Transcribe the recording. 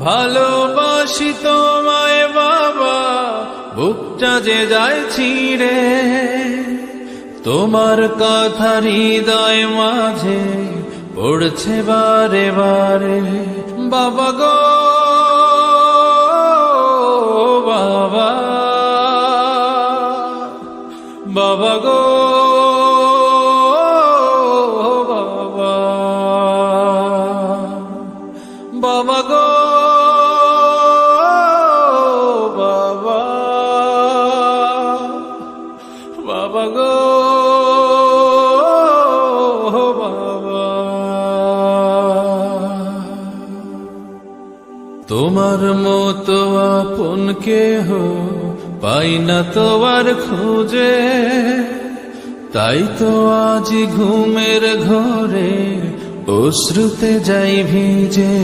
ভালোবাসি তোমায় বাবা, বুকটা যে যায় ছিঁড়ে, তোমার কথা হৃদয় মাঝে পড়ছে বারে বারে। বাবা গো বাবা, বাবা গো বাবা, বাবা গো বাবা, বাবা গো বাবা। তোমার মতো আপন কেহ পাই না তো আর খুঁজে, তাই তো আজ ঘুমের ঘরে অশ্রুতে যাই ভিজে।